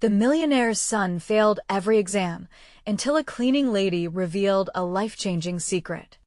The millionaire's son failed every exam until a cleaning lady revealed a life-changing secret.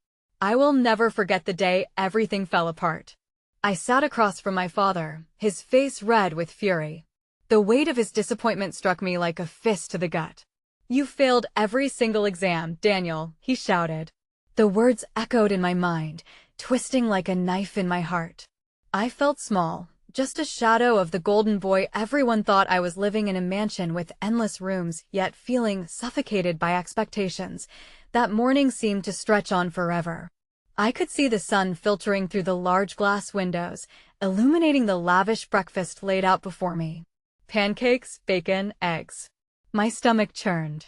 I will never forget the day everything fell apart. I sat across from my father, his face red with fury. The weight of his disappointment struck me like a fist to the gut. "You failed every single exam, Daniel," he shouted. The words echoed in my mind, twisting like a knife in my heart. I felt small, just a shadow of the golden boy everyone thought I was, living in a mansion with endless rooms, yet feeling suffocated by expectations. That morning seemed to stretch on forever. I could see the sun filtering through the large glass windows, illuminating the lavish breakfast laid out before me. Pancakes, bacon, eggs. My stomach churned.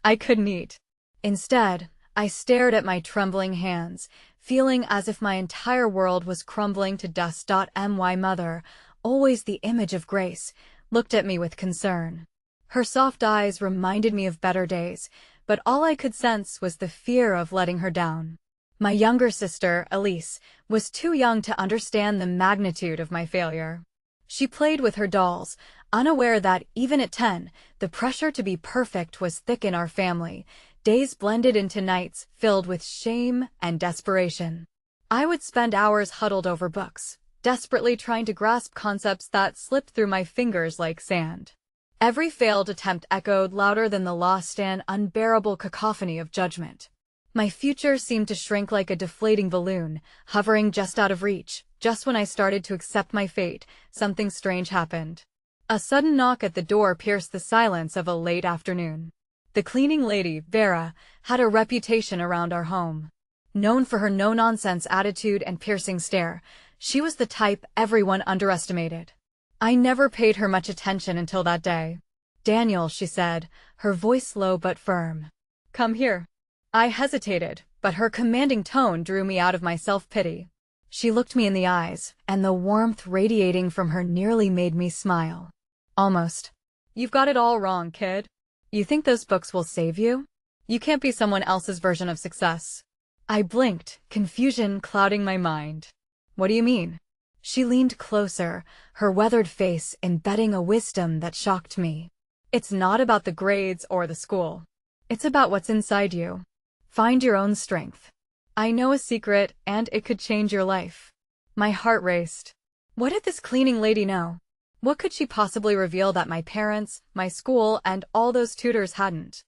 I couldn't eat. Instead, I stared at my trembling hands, feeling as if my entire world was crumbling to dust. My mother, always the image of grace, looked at me with concern. Her soft eyes reminded me of better days, but all I could sense was the fear of letting her down. My younger sister, Elise, was too young to understand the magnitude of my failure. She played with her dolls, unaware that, even at 10, the pressure to be perfect was thick in our family. Days blended into nights filled with shame and desperation. I would spend hours huddled over books, desperately trying to grasp concepts that slipped through my fingers like sand. Every failed attempt echoed louder than the lost, an unbearable cacophony of judgment. My future seemed to shrink like a deflating balloon, hovering just out of reach. Just when I started to accept my fate, something strange happened. A sudden knock at the door pierced the silence of a late afternoon. The cleaning lady, Vera, had a reputation around our home. Known for her no-nonsense attitude and piercing stare, she was the type everyone underestimated. I never paid her much attention until that day. "Daniel," she said, her voice low but firm. "Come here." I hesitated, but her commanding tone drew me out of my self-pity. She looked me in the eyes, and the warmth radiating from her nearly made me smile. Almost. "You've got it all wrong, kid. You think those books will save you? You can't be someone else's version of success." I blinked, confusion clouding my mind. "What do you mean?" She leaned closer, her weathered face embedding a wisdom that shocked me. "It's not about the grades or the school. It's about what's inside you. Find your own strength. I know a secret, and it could change your life." My heart raced. What did this cleaning lady know? What could she possibly reveal that my parents, my school, and all those tutors hadn't?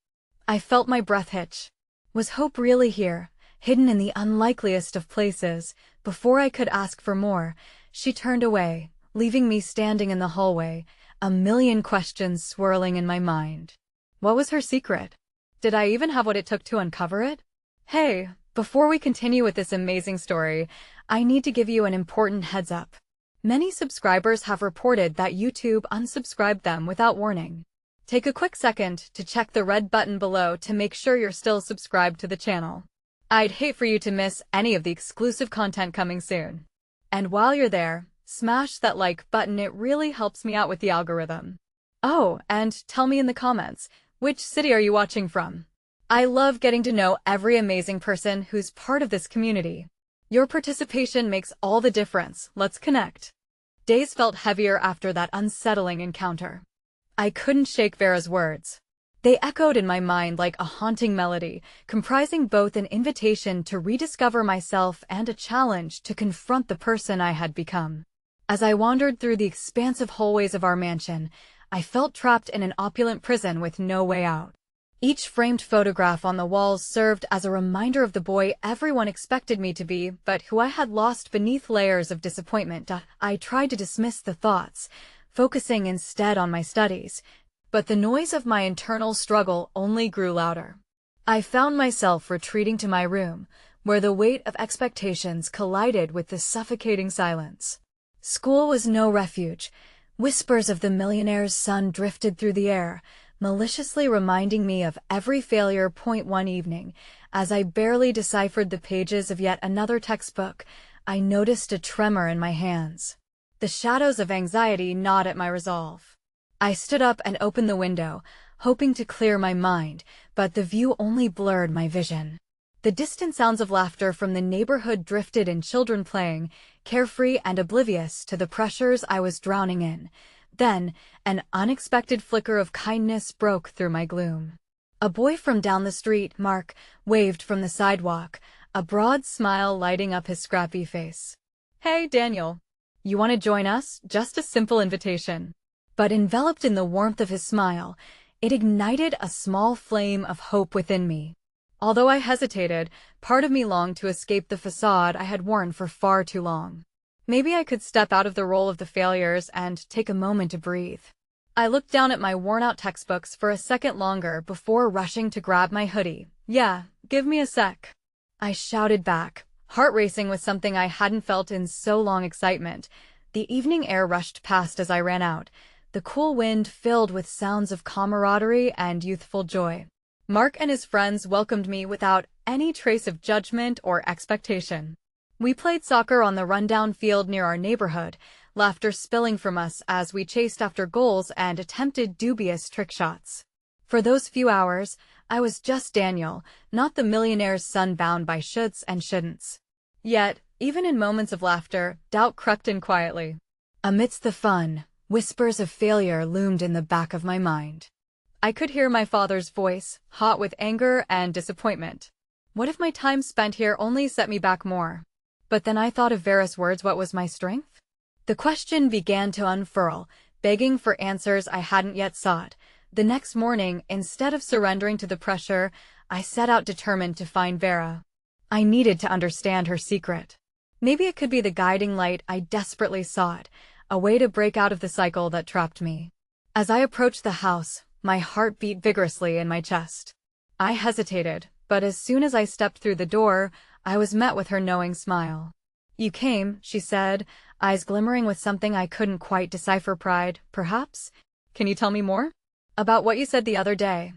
I felt my breath hitch. Was hope really here, hidden in the unlikeliest of places? Before I could ask for more, she turned away, leaving me standing in the hallway, a million questions swirling in my mind. What was her secret? Did I even have what it took to uncover it? Hey, before we continue with this amazing story, I need to give you an important heads up. Many subscribers have reported that YouTube unsubscribed them without warning. Take a quick second to check the red button below to make sure you're still subscribed to the channel. I'd hate for you to miss any of the exclusive content coming soon. And while you're there, smash that like button, it really helps me out with the algorithm. Oh, and tell me in the comments, which city are you watching from? I love getting to know every amazing person who's part of this community. Your participation makes all the difference. Let's connect. Days felt heavier after that unsettling encounter. I couldn't shake Vera's words. They echoed in my mind like a haunting melody, comprising both an invitation to rediscover myself and a challenge to confront the person I had become. As I wandered through the expansive hallways of our mansion, I felt trapped in an opulent prison with no way out. Each framed photograph on the walls served as a reminder of the boy everyone expected me to be, but who I had lost beneath layers of disappointment. I tried to dismiss the thoughts, focusing instead on my studies, but the noise of my internal struggle only grew louder. I found myself retreating to my room, where the weight of expectations collided with the suffocating silence. School was no refuge. Whispers of the millionaire's son drifted through the air, maliciously reminding me of every failure. One evening, as I barely deciphered the pages of yet another textbook, I noticed a tremor in my hands. The shadows of anxiety gnawed at my resolve. I stood up and opened the window, hoping to clear my mind, but the view only blurred my vision. The distant sounds of laughter from the neighborhood drifted in, children playing, carefree and oblivious to the pressures I was drowning in. Then, an unexpected flicker of kindness broke through my gloom. A boy from down the street, Mark, waved from the sidewalk, a broad smile lighting up his scrappy face. "Hey, Daniel. You want to join us? Just a simple invitation." But enveloped in the warmth of his smile, it ignited a small flame of hope within me. Although I hesitated, part of me longed to escape the facade I had worn for far too long. Maybe I could step out of the role of the failures and take a moment to breathe. I looked down at my worn-out textbooks for a second longer before rushing to grab my hoodie. "Yeah, give me a sec," I shouted back, heart racing with something I hadn't felt in so long. Excitement. The evening air rushed past as I ran out, the cool wind filled with sounds of camaraderie and youthful joy. Mark and his friends welcomed me without any trace of judgment or expectation. We played soccer on the rundown field near our neighborhood, laughter spilling from us as we chased after goals and attempted dubious trick shots. For those few hours, I was just Daniel, not the millionaire's son bound by shoulds and shouldn'ts. Yet, even in moments of laughter, doubt crept in quietly. Amidst the fun, whispers of failure loomed in the back of my mind. I could hear my father's voice, hot with anger and disappointment. What if my time spent here only set me back more? But then I thought of Vera's words, what was my strength? The question began to unfurl, begging for answers I hadn't yet sought. The next morning, instead of surrendering to the pressure, I set out determined to find Vera. I needed to understand her secret. Maybe it could be the guiding light I desperately sought, a way to break out of the cycle that trapped me. As I approached the house, my heart beat vigorously in my chest. I hesitated, but as soon as I stepped through the door, I was met with her knowing smile. "You came," she said, eyes glimmering with something I couldn't quite decipher. Pride, perhaps? "Can you tell me more?" "About what you said the other day,"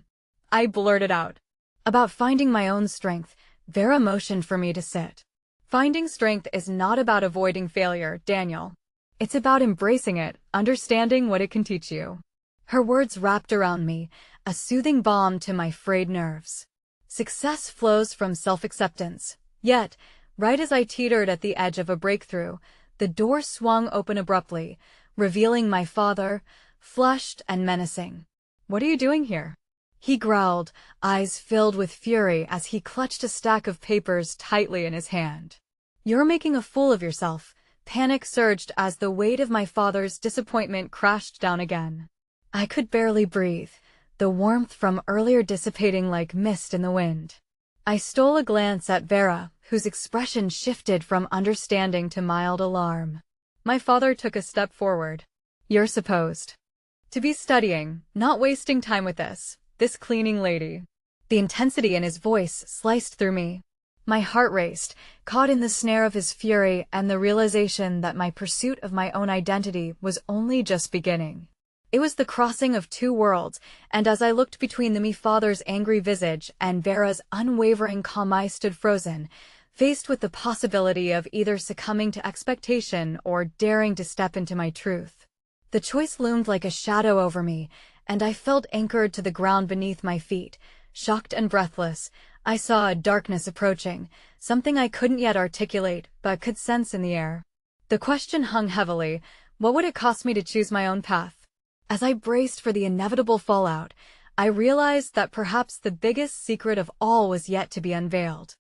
I blurted out. "About finding my own strength." Vera motioned for me to sit. "Finding strength is not about avoiding failure, Daniel. It's about embracing it, understanding what it can teach you." Her words wrapped around me, a soothing balm to my frayed nerves. Success flows from self-acceptance. Yet, right as I teetered at the edge of a breakthrough, the door swung open abruptly, revealing my father, flushed and menacing. "What are you doing here?" he growled, eyes filled with fury as he clutched a stack of papers tightly in his hand. "You're making a fool of yourself." Panic surged as the weight of my father's disappointment crashed down again. I could barely breathe, the warmth from earlier dissipating like mist in the wind. I stole a glance at Vera, whose expression shifted from understanding to mild alarm. My father took a step forward. "You're supposed to be studying, not wasting time with this cleaning lady." The intensity in his voice sliced through me. My heart raced, caught in the snare of his fury and the realization that my pursuit of my own identity was only just beginning. It was the crossing of two worlds, and as I looked between my father's angry visage and Vera's unwavering calm, I stood frozen, faced with the possibility of either succumbing to expectation or daring to step into my truth. The choice loomed like a shadow over me, and I felt anchored to the ground beneath my feet. Shocked and breathless, I saw a darkness approaching, something I couldn't yet articulate but could sense in the air. The question hung heavily: what would it cost me to choose my own path? As I braced for the inevitable fallout, I realized that perhaps the biggest secret of all was yet to be unveiled.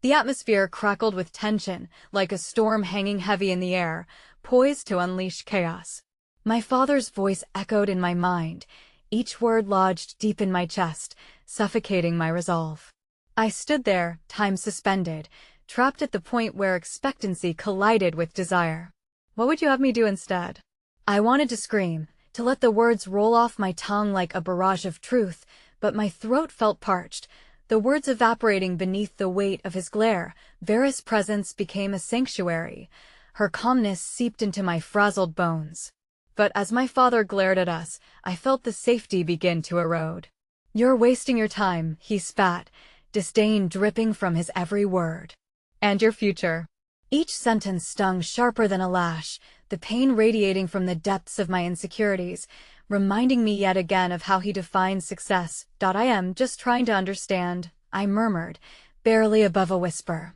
The atmosphere crackled with tension, like a storm hanging heavy in the air, poised to unleash chaos. My father's voice echoed in my mind, each word lodged deep in my chest, suffocating my resolve. I stood there, time suspended, trapped at the point where expectancy collided with desire. What would you have me do instead? I wanted to scream, to let the words roll off my tongue like a barrage of truth, but my throat felt parched, the words evaporating beneath the weight of his glare. Vera's presence became a sanctuary. Her calmness seeped into my frazzled bones. But as my father glared at us, I felt the safety begin to erode. "You're wasting your time," he spat, disdain dripping from his every word. "And your future." Each sentence stung sharper than a lash, the pain radiating from the depths of my insecurities, reminding me yet again of how he defines success. "I am just trying to understand," I murmured, barely above a whisper,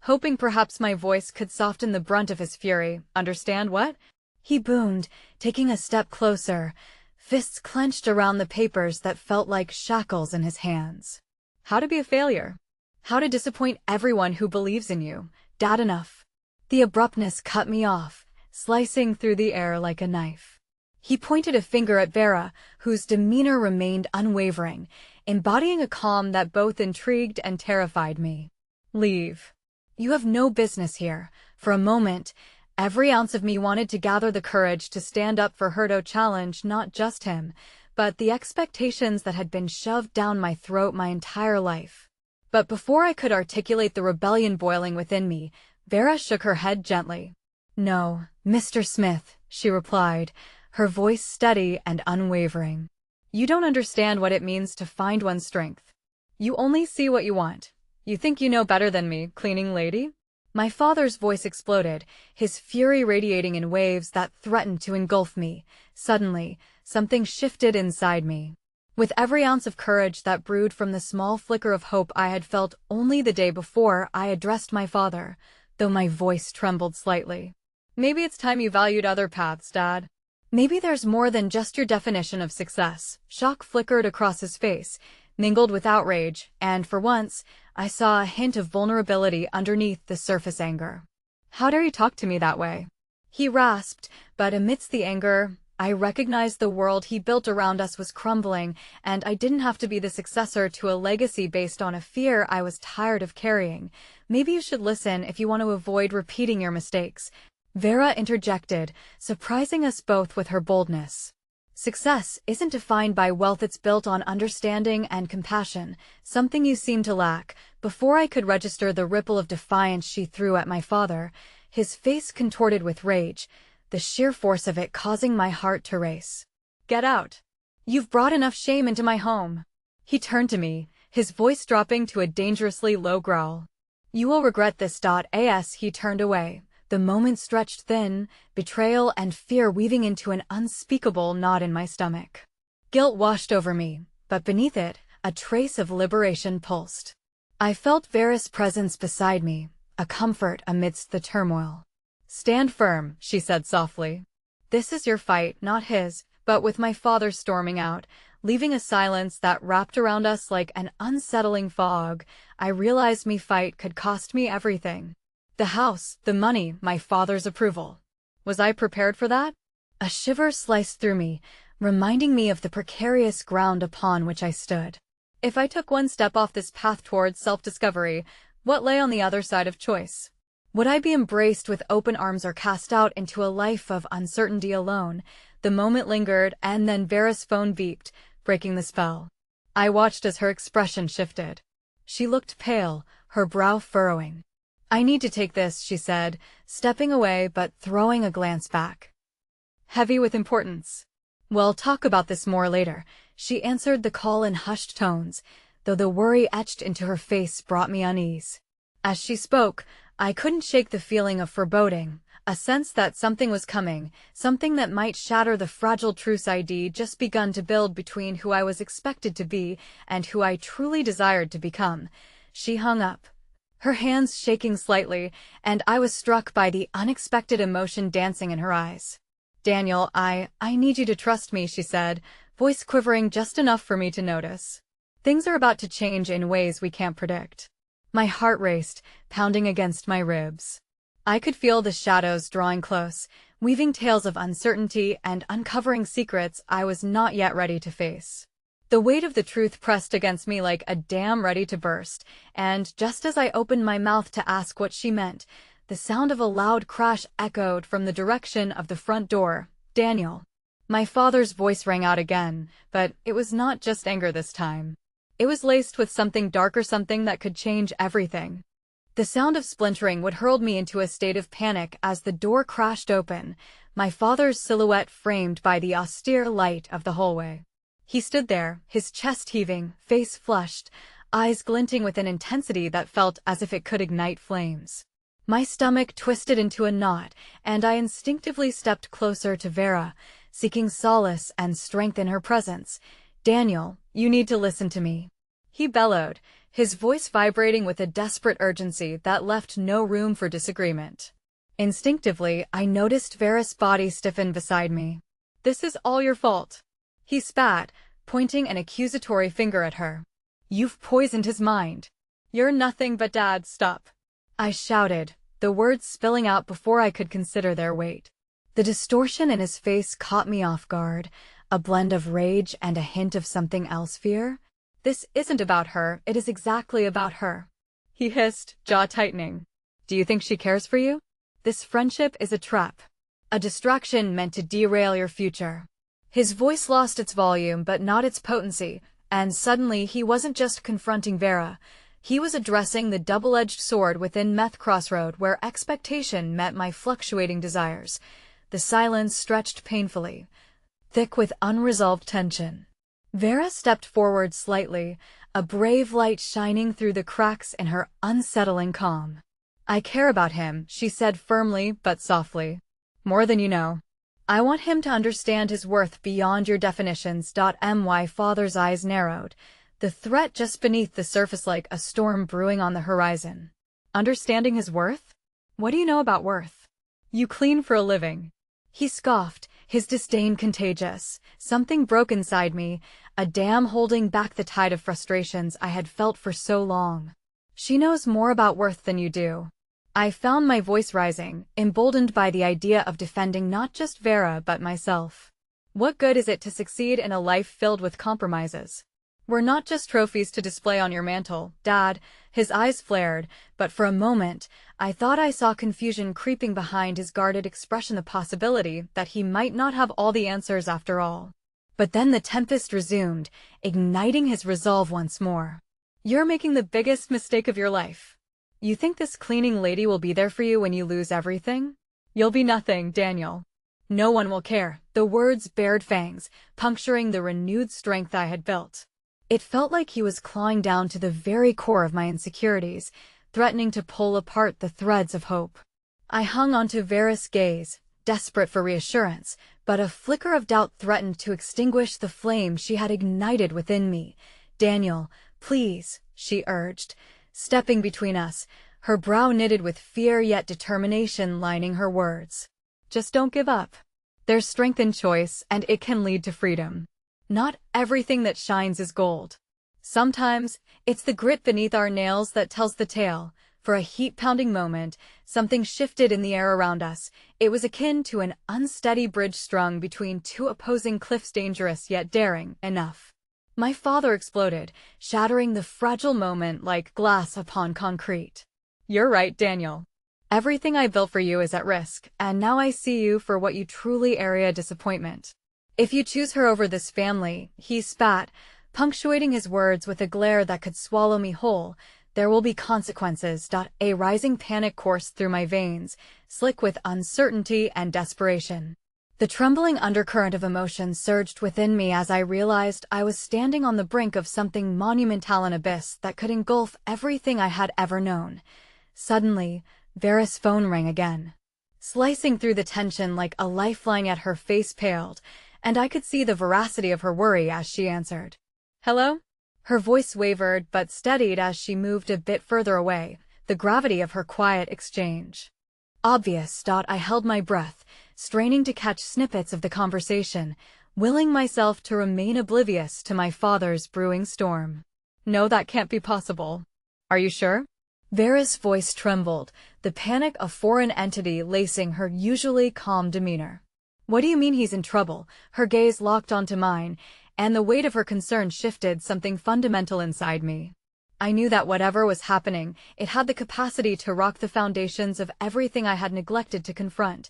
hoping perhaps my voice could soften the brunt of his fury. "Understand what?" He boomed, taking a step closer, fists clenched around the papers that felt like shackles in his hands. How to be a failure. How to disappoint everyone who believes in you. Dad enough. The abruptness cut me off, slicing through the air like a knife. He pointed a finger at Vera, whose demeanor remained unwavering, embodying a calm that both intrigued and terrified me. Leave. You have no business here. For a moment, every ounce of me wanted to gather the courage to stand up for her to challenge not just him, but the expectations that had been shoved down my throat my entire life. But before I could articulate the rebellion boiling within me, Vera shook her head gently. No, Mr. Smith, she replied, her voice steady and unwavering. You don't understand what it means to find one's strength. You only see what you want. You think you know better than me, cleaning lady? My father's voice exploded, his fury radiating in waves that threatened to engulf me. Suddenly, something shifted inside me. With every ounce of courage that brewed from the small flicker of hope I had felt only the day before, I addressed my father, though my voice trembled slightly. Maybe it's time you valued other paths, Dad. Maybe there's more than just your definition of success. Shock flickered across his face, mingled with outrage, and for once, I saw a hint of vulnerability underneath the surface anger. How dare you talk to me that way? He rasped, but amidst the anger, I recognized the world he built around us was crumbling, and I didn't have to be the successor to a legacy based on a fear I was tired of carrying. Maybe you should listen if you want to avoid repeating your mistakes. Vera interjected, surprising us both with her boldness. Success isn't defined by wealth, it's built on understanding and compassion, something you seem to lack. Before I could register the ripple of defiance she threw at my father, his face contorted with rage, the sheer force of it causing my heart to race. Get out. You've brought enough shame into my home. He turned to me, his voice dropping to a dangerously low growl. You will regret this. As he turned away, the moment stretched thin, betrayal and fear weaving into an unspeakable knot in my stomach. Guilt washed over me, but beneath it, a trace of liberation pulsed. I felt Vera's presence beside me, a comfort amidst the turmoil. Stand firm, she said softly. This is your fight, not his. But with my father storming out, leaving a silence that wrapped around us like an unsettling fog, I realized me fight could cost me everything. The house, the money, my father's approval. Was I prepared for that? A shiver sliced through me, reminding me of the precarious ground upon which I stood. If I took one step off this path towards self-discovery, what lay on the other side of choice? Would I be embraced with open arms or cast out into a life of uncertainty alone? The moment lingered, and then Vera's phone beeped, breaking the spell. I watched as her expression shifted. She looked pale, her brow furrowing. I need to take this, she said, stepping away but throwing a glance back. Heavy with importance. We'll talk about this more later, she answered the call in hushed tones, though the worry etched into her face brought me unease. As she spoke, I couldn't shake the feeling of foreboding, a sense that something was coming, something that might shatter the fragile truce I'd just begun to build between who I was expected to be and who I truly desired to become. She hung up, her hands shaking slightly, and I was struck by the unexpected emotion dancing in her eyes. Daniel, I need you to trust me, she said, voice quivering just enough for me to notice. Things are about to change in ways we can't predict. My heart raced, pounding against my ribs. I could feel the shadows drawing close, weaving tales of uncertainty and uncovering secrets I was not yet ready to face. The weight of the truth pressed against me like a dam ready to burst, and just as I opened my mouth to ask what she meant, the sound of a loud crash echoed from the direction of the front door. Daniel. My father's voice rang out again, but it was not just anger this time. It was laced with something darker, something that could change everything. The sound of splintering would hurl me into a state of panic as the door crashed open, my father's silhouette framed by the austere light of the hallway. He stood there, his chest heaving, face flushed, eyes glinting with an intensity that felt as if it could ignite flames. My stomach twisted into a knot, and I instinctively stepped closer to Vera, seeking solace and strength in her presence. Daniel, you need to listen to me. He bellowed, his voice vibrating with a desperate urgency that left no room for disagreement. Instinctively, I noticed Vera's body stiffen beside me. "This is all your fault," he spat, pointing an accusatory finger at her. "You've poisoned his mind. You're nothing but Dad, stop," I shouted, the words spilling out before I could consider their weight. The distortion in his face caught me off guard, a blend of rage and a hint of something else, fear. "This isn't about her, it is exactly about her," he hissed, jaw tightening. "Do you think she cares for you? This friendship is a trap. A distraction meant to derail your future." His voice lost its volume but not its potency, and suddenly he wasn't just confronting Vera. He was addressing the double-edged sword within Meth Crossroad where expectation met my fluctuating desires. The silence stretched painfully, thick with unresolved tension. Vera stepped forward slightly, a brave light shining through the cracks in her unsettling calm. "I care about him," she said firmly but softly. "More than you know. I want him to understand his worth beyond your definitions." My father's eyes narrowed, the threat just beneath the surface like a storm brewing on the horizon. "Understanding his worth? What do you know about worth? You clean for a living." He scoffed, his disdain contagious. Something broke inside me, a dam holding back the tide of frustrations I had felt for so long. "She knows more about worth than you do." I found my voice rising, emboldened by the idea of defending not just Vera but myself. "What good is it to succeed in a life filled with compromises? We're not just trophies to display on your mantle, Dad." His eyes flared, but for a moment, I thought I saw confusion creeping behind his guarded expression, the possibility that he might not have all the answers after all. But then the tempest resumed, igniting his resolve once more. "You're making the biggest mistake of your life. You think this cleaning lady will be there for you when you lose everything? You'll be nothing, Daniel. No one will care." The words bared fangs, puncturing the renewed strength I had built. It felt like he was clawing down to the very core of my insecurities, threatening to pull apart the threads of hope. I hung onto Vera's gaze, desperate for reassurance, but a flicker of doubt threatened to extinguish the flame she had ignited within me. "Daniel, please," she urged, stepping between us, her brow knitted with fear yet determination lining her words. "Just don't give up. There's strength in choice, and it can lead to freedom. Not everything that shines is gold. Sometimes, it's the grit beneath our nails that tells the tale." For a heat-pounding moment, something shifted in the air around us. It was akin to an unsteady bridge strung between two opposing cliffs, dangerous yet daring enough. My father exploded, shattering the fragile moment like glass upon concrete. "You're right, Daniel. Everything I built for you is at risk, and now I see you for what you truly are, a disappointment. If you choose her over this family," he spat, punctuating his words with a glare that could swallow me whole, "there will be consequences." A rising panic coursed through my veins, slick with uncertainty and desperation. The trembling undercurrent of emotion surged within me as I realized I was standing on the brink of something monumental, an abyss that could engulf everything I had ever known. Suddenly, Vera's phone rang again. Slicing through the tension like a lifeline, yet her face paled, and I could see the veracity of her worry as she answered. "Hello?" Her voice wavered but steadied as she moved a bit further away, the gravity of her quiet exchange obvious. I held my breath, straining to catch snippets of the conversation, willing myself to remain oblivious to my father's brewing storm. "No, that can't be possible. Are you sure?" Vera's voice trembled, the panic of a foreign entity lacing her usually calm demeanor. "What do you mean he's in trouble?" Her gaze locked onto mine, and the weight of her concern shifted something fundamental inside me. I knew that whatever was happening, it had the capacity to rock the foundations of everything I had neglected to confront.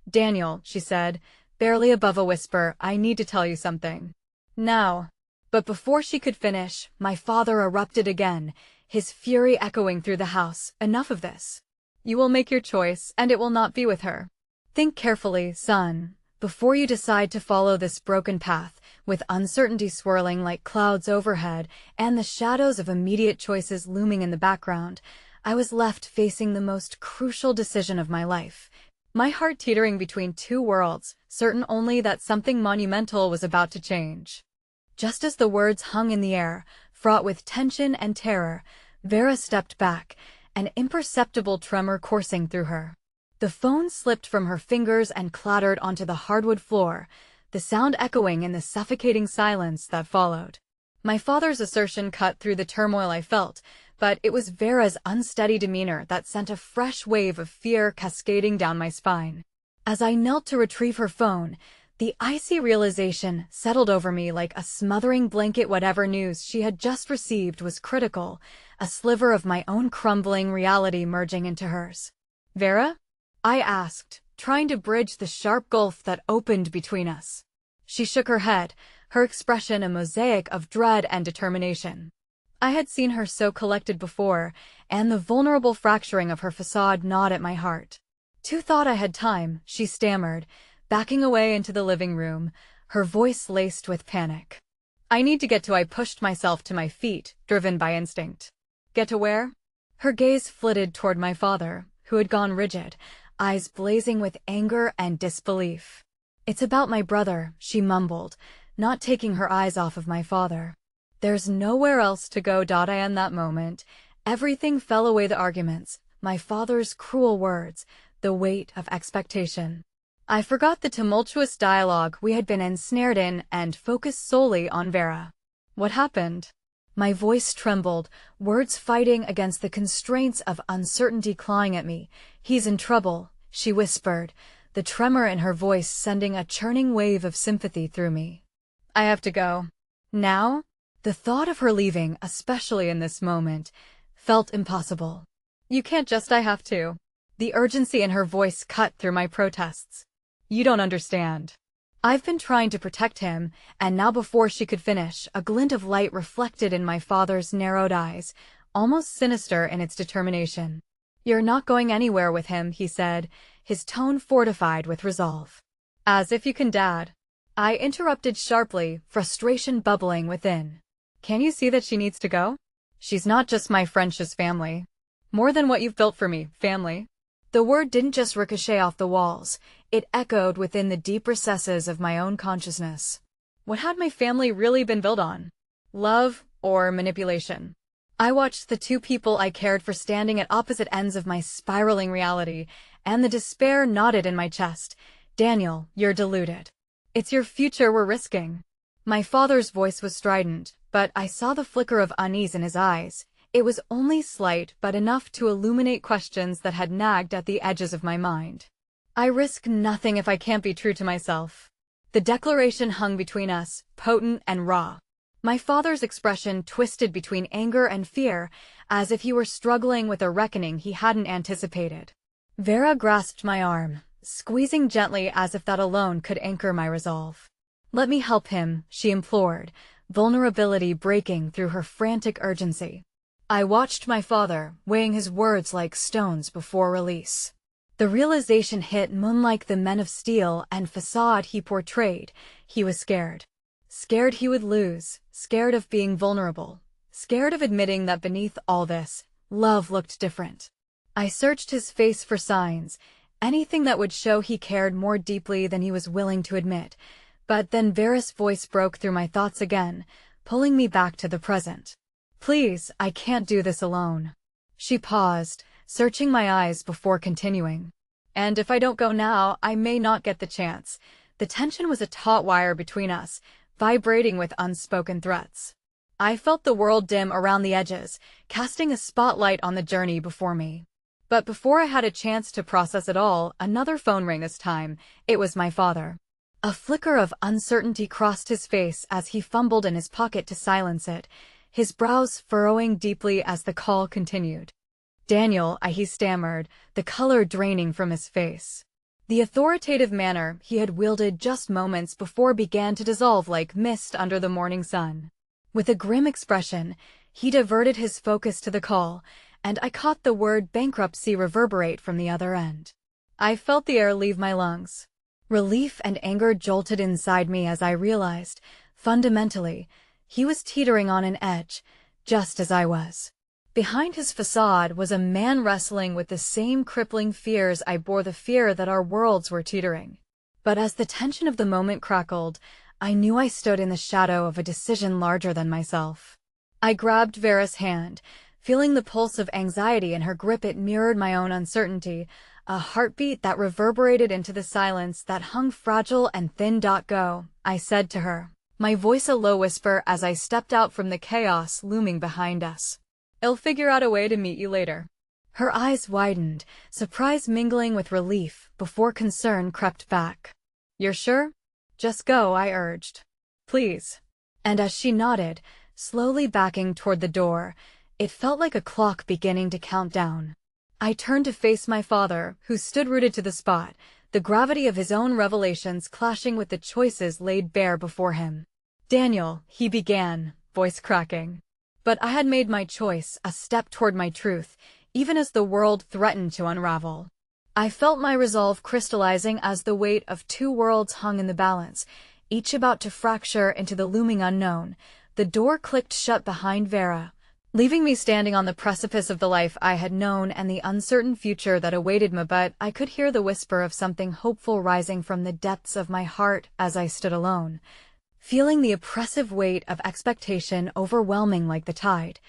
"Daniel," she said, barely above a whisper, "I need to tell you something. Now." But before she could finish, my father erupted again, his fury echoing through the house. "Enough of this. You will make your choice, and it will not be with her. Think carefully, son, before you decide to follow this broken path." With uncertainty swirling like clouds overhead and the shadows of immediate choices looming in the background, I was left facing the most crucial decision of my life. My heart teetering between two worlds, certain only that something monumental was about to change. Just as the words hung in the air, fraught with tension and terror, Vera stepped back, an imperceptible tremor coursing through her. The phone slipped from her fingers and clattered onto the hardwood floor, the sound echoing in the suffocating silence that followed. My father's assertion cut through the turmoil I felt, but it was Vera's unsteady demeanor that sent a fresh wave of fear cascading down my spine. As I knelt to retrieve her phone, the icy realization settled over me like a smothering blanket. Whatever news she had just received was critical, a sliver of my own crumbling reality merging into hers. "Vera?" I asked, trying to bridge the sharp gulf that opened between us. She shook her head, her expression a mosaic of dread and determination. I had seen her so collected before, and the vulnerable fracturing of her facade gnawed at my heart. "Too thought I had time," she stammered, backing away into the living room, her voice laced with panic. "I need to get to." I pushed myself to my feet, driven by instinct. "Get to where?" Her gaze flitted toward my father, who had gone rigid, eyes blazing with anger and disbelief. "It's about my brother," she mumbled, not taking her eyes off of my father. "There's nowhere else to go." In that moment, everything fell away: the arguments, my father's cruel words, the weight of expectation. I forgot the tumultuous dialogue we had been ensnared in and focused solely on Vera. "What happened?" My voice trembled, words fighting against the constraints of uncertainty clawing at me. "He's in trouble," she whispered, the tremor in her voice sending a churning wave of sympathy through me. "I have to go." Now? The thought of her leaving, especially in this moment, felt impossible. "You can't just." "I have to." The urgency in her voice cut through my protests. "You don't understand. I've been trying to protect him," and now before she could finish, a glint of light reflected in my father's narrowed eyes, almost sinister in its determination. "You're not going anywhere with him," he said, his tone fortified with resolve. "As if you can, Dad." I interrupted sharply, frustration bubbling within. "Can't you see that she needs to go? She's not just my friend, she's family. More than what you've built for me, family." The word didn't just ricochet off the walls, it echoed within the deep recesses of my own consciousness. What had my family really been built on? Love or manipulation? I watched the two people I cared for standing at opposite ends of my spiraling reality, and the despair knotted in my chest. "Daniel, you're deluded. It's your future we're risking." My father's voice was strident, but I saw the flicker of unease in his eyes. It was only slight, but enough to illuminate questions that had nagged at the edges of my mind. "I risk nothing if I can't be true to myself." The declaration hung between us, potent and raw. My father's expression twisted between anger and fear, as if he were struggling with a reckoning he hadn't anticipated. Vera grasped my arm, squeezing gently as if that alone could anchor my resolve. "Let me help him," she implored, vulnerability breaking through her frantic urgency. I watched my father, weighing his words like stones before release. The realization hit unlike the men of steel and facade he portrayed. He was scared. Scared he would lose, scared of being vulnerable, scared of admitting that beneath all this, love looked different. I searched his face for signs, anything that would show he cared more deeply than he was willing to admit. But then Vera's voice broke through my thoughts again, pulling me back to the present. "Please, I can't do this alone." She paused, searching my eyes before continuing. "And if I don't go now, I may not get the chance." The tension was a taut wire between us, vibrating with unspoken threats. I felt the world dim around the edges, casting a spotlight on the journey before me. But before I had a chance to process it all, another phone rang. This time, it was my father. A flicker of uncertainty crossed his face as he fumbled in his pocket to silence it, his brows furrowing deeply as the call continued. "Daniel," he stammered, the color draining from his face. The authoritative manner he had wielded just moments before began to dissolve like mist under the morning sun. With a grim expression, he diverted his focus to the call, and I caught the word bankruptcy reverberate from the other end. I felt the air leave my lungs. Relief and anger jolted inside me as I realized, fundamentally, he was teetering on an edge, just as I was. Behind his facade was a man wrestling with the same crippling fears I bore, the fear that our worlds were teetering. But as the tension of the moment crackled, I knew I stood in the shadow of a decision larger than myself. I grabbed Vera's hand, feeling the pulse of anxiety in her grip. It mirrored my own uncertainty, a heartbeat that reverberated into the silence that hung fragile and thin. Go, I said to her, my voice a low whisper as I stepped out from the chaos looming behind us. I'll figure out a way to meet you later. Her eyes widened, surprise mingling with relief before concern crept back. You're sure? Just go, I urged. Please. And as she nodded, slowly backing toward the door, it felt like a clock beginning to count down. I turned to face my father, who stood rooted to the spot, the gravity of his own revelations clashing with the choices laid bare before him. Daniel, he began, voice cracking. But I had made my choice, a step toward my truth, even as the world threatened to unravel. I felt my resolve crystallizing as the weight of two worlds hung in the balance, each about to fracture into the looming unknown. The door clicked shut behind Vera, leaving me standing on the precipice of the life I had known and the uncertain future that awaited me. But I could hear the whisper of something hopeful rising from the depths of my heart as I stood alone, feeling the oppressive weight of expectation overwhelming like the tide.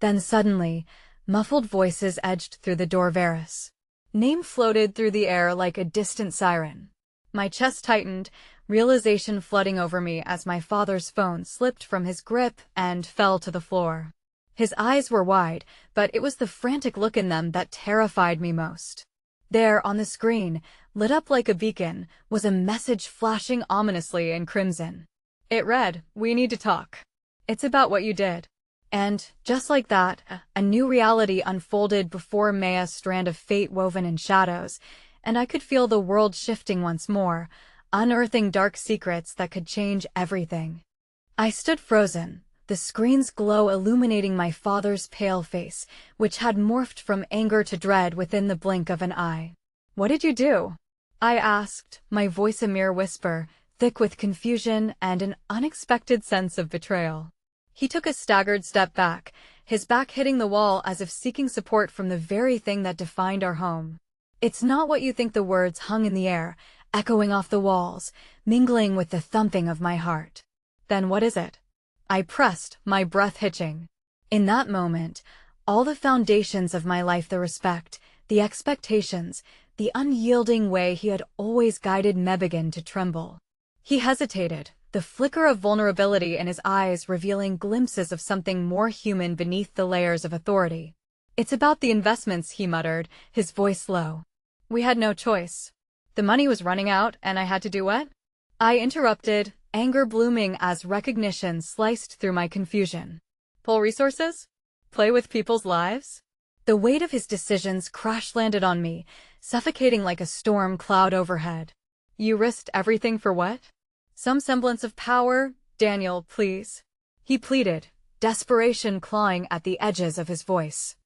Then suddenly, muffled voices edged through the door. Vera's name floated through the air like a distant siren. My chest tightened, realization flooding over me as my father's phone slipped from his grip and fell to the floor. His eyes were wide, but it was the frantic look in them that terrified me most. There, on the screen, lit up like a beacon, was a message flashing ominously in crimson. It read, "We need to talk. It's about what you did." And, just like that, a new reality unfolded before me, a strand of fate woven in shadows, and I could feel the world shifting once more, unearthing dark secrets that could change everything. I stood frozen, the screen's glow illuminating my father's pale face, which had morphed from anger to dread within the blink of an eye. "What did you do?" I asked, my voice a mere whisper, thick with confusion and an unexpected sense of betrayal. He took a staggered step back, his back hitting the wall as if seeking support from the very thing that defined our home. "It's not what you think." The words hung in the air, echoing off the walls, mingling with the thumping of my heart. "Then what is it?" I pressed, my breath hitching. In that moment, all the foundations of my life, the respect, the expectations, the unyielding way he had always guided me, began to tremble. He hesitated, the flicker of vulnerability in his eyes revealing glimpses of something more human beneath the layers of authority. "It's about the investments," he muttered, his voice low. "We had no choice. The money was running out, and I had to do what?" I interrupted, anger blooming as recognition sliced through my confusion. "Pull resources? Play with people's lives?" The weight of his decisions crash-landed on me, suffocating like a storm cloud overhead. "You risked everything for what?" "Some semblance of power, Daniel, please," he pleaded, desperation clawing at the edges of his voice.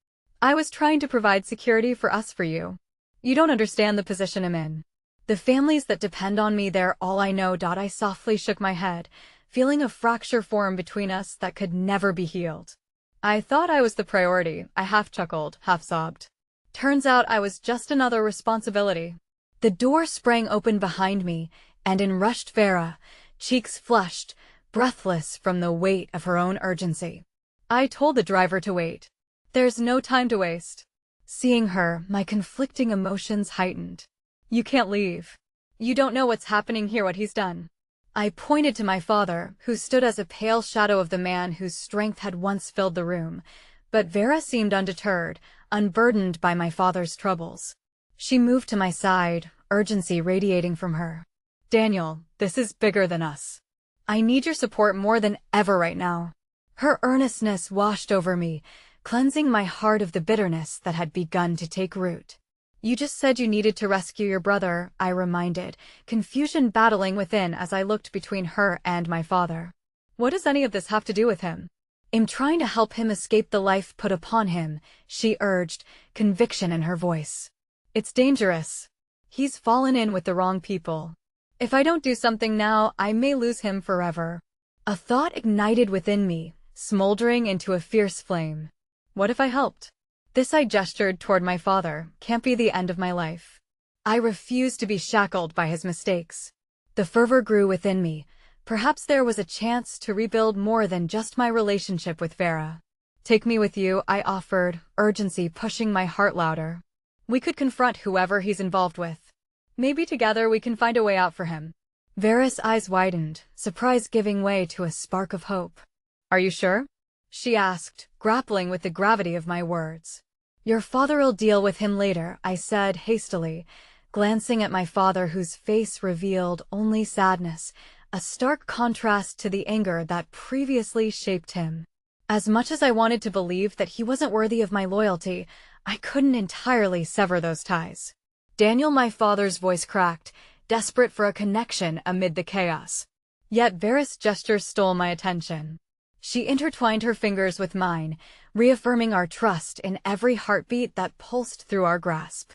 "I was trying to provide security for us, for you. You don't understand the position I'm in. The families that depend on me, they're all I know." I softly shook my head, feeling a fracture form between us that could never be healed. "I thought I was the priority," I half chuckled, half sobbed. "Turns out I was just another responsibility." The door sprang open behind me, and in rushed Vera, cheeks flushed, breathless from the weight of her own urgency. I told the driver to wait. "There's no time to waste." Seeing her, my conflicting emotions heightened. "You can't leave. You don't know what's happening here, what he's done." I pointed to my father, who stood as a pale shadow of the man whose strength had once filled the room, but Vera seemed undeterred, unburdened by my father's troubles. She moved to my side, urgency radiating from her. "Daniel, this is bigger than us. I need your support more than ever right now." Her earnestness washed over me, cleansing my heart of the bitterness that had begun to take root. "You just said you needed to rescue your brother," I reminded, confusion battling within as I looked between her and my father. "What does any of this have to do with him?" "I'm trying to help him escape the life put upon him," she urged, conviction in her voice. "It's dangerous. He's fallen in with the wrong people. If I don't do something now, I may lose him forever." A thought ignited within me, smoldering into a fierce flame. "What if I helped?" This I gestured toward my father, "Can't be the end of my life." I refused to be shackled by his mistakes. The fervor grew within me. Perhaps there was a chance to rebuild more than just my relationship with Vera. "Take me with you," I offered, urgency pushing my heart louder. We could confront whoever he's involved with. Maybe together we can find a way out for him. Vera's eyes widened, surprise giving way to a spark of hope. Are you sure? She asked, grappling with the gravity of my words. Your father'll deal with him later, I said hastily, glancing at my father whose face revealed only sadness, a stark contrast to the anger that previously shaped him. As much as I wanted to believe that he wasn't worthy of my loyalty, I couldn't entirely sever those ties. Daniel, my father's voice cracked, desperate for a connection amid the chaos. Yet Vera's gesture stole my attention. She intertwined her fingers with mine, reaffirming our trust in every heartbeat that pulsed through our grasp.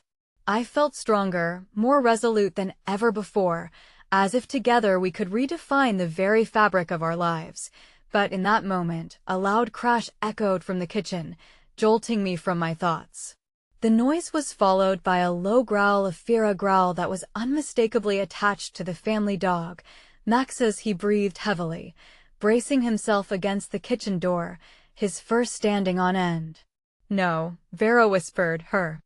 I felt stronger, more resolute than ever before, as if together we could redefine the very fabric of our lives. But in that moment, a loud crash echoed from the kitchen, jolting me from my thoughts. The noise was followed by a low growl, a fear growl that was unmistakably attached to the family dog, Max, as he breathed heavily, bracing himself against the kitchen door, his fur standing on end. No, Vera whispered, her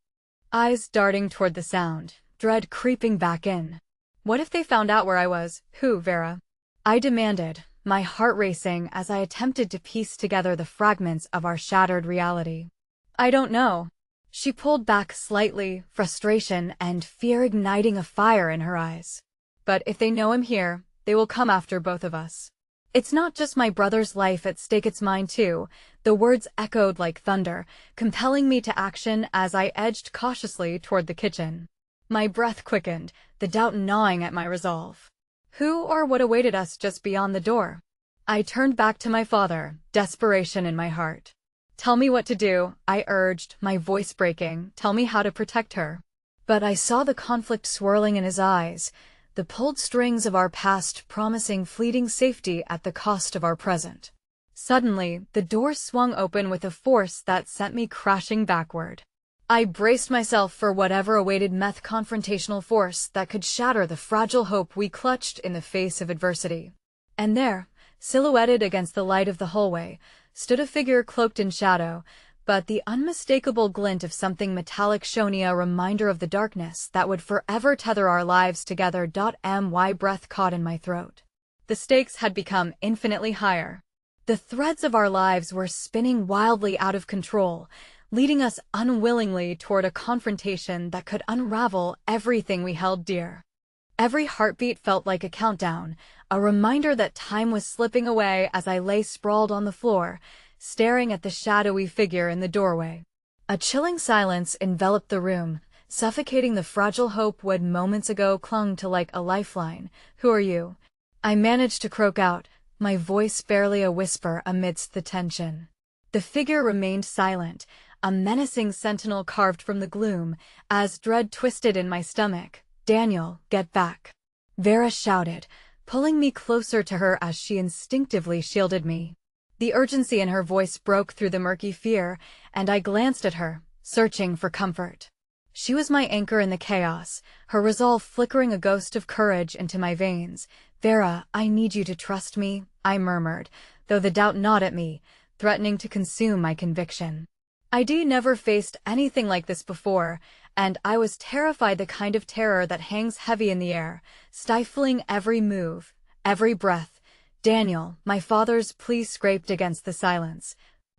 eyes darting toward the sound, dread creeping back in. What if they found out where I was? Who, Vera? I demanded, my heart racing as I attempted to piece together the fragments of our shattered reality. I don't know. She pulled back slightly, frustration and fear igniting a fire in her eyes. But if they know I'm here, they will come after both of us. It's not just my brother's life at stake, it's mine too. The words echoed like thunder, compelling me to action as I edged cautiously toward the kitchen. My breath quickened, the doubt gnawing at my resolve. Who or what awaited us just beyond the door? I turned back to my father, desperation in my heart. Tell me what to do, I urged, my voice breaking. Tell me how to protect her. But I saw the conflict swirling in his eyes, the pulled strings of our past promising fleeting safety at the cost of our present. Suddenly, the door swung open with a force that sent me crashing backward. I braced myself for whatever awaited confrontational force that could shatter the fragile hope we clutched in the face of adversity. And there, silhouetted against the light of the hallway, stood a figure cloaked in shadow, but the unmistakable glint of something metallic shone, a reminder of the darkness that would forever tether our lives together. My breath caught in my throat. The stakes had become infinitely higher. The threads of our lives were spinning wildly out of control, leading us unwillingly toward a confrontation that could unravel everything we held dear. Every heartbeat felt like a countdown, a reminder that time was slipping away as I lay sprawled on the floor, staring at the shadowy figure in the doorway. A chilling silence enveloped the room, suffocating the fragile hope we'd moments ago clung to like a lifeline. Who are you? I managed to croak out, my voice barely a whisper amidst the tension. The figure remained silent, a menacing sentinel carved from the gloom, as dread twisted in my stomach. Daniel, get back! Vera shouted, pulling me closer to her as she instinctively shielded me. The urgency in her voice broke through the murky fear, and I glanced at her, searching for comfort. She was my anchor in the chaos, her resolve flickering a ghost of courage into my veins. Vera, I need you to trust me, I murmured, though the doubt gnawed at me, threatening to consume my conviction. I'd never faced anything like this before, and I was terrified, the kind of terror that hangs heavy in the air, stifling every move, every breath. Daniel, my father's plea scraped against the silence,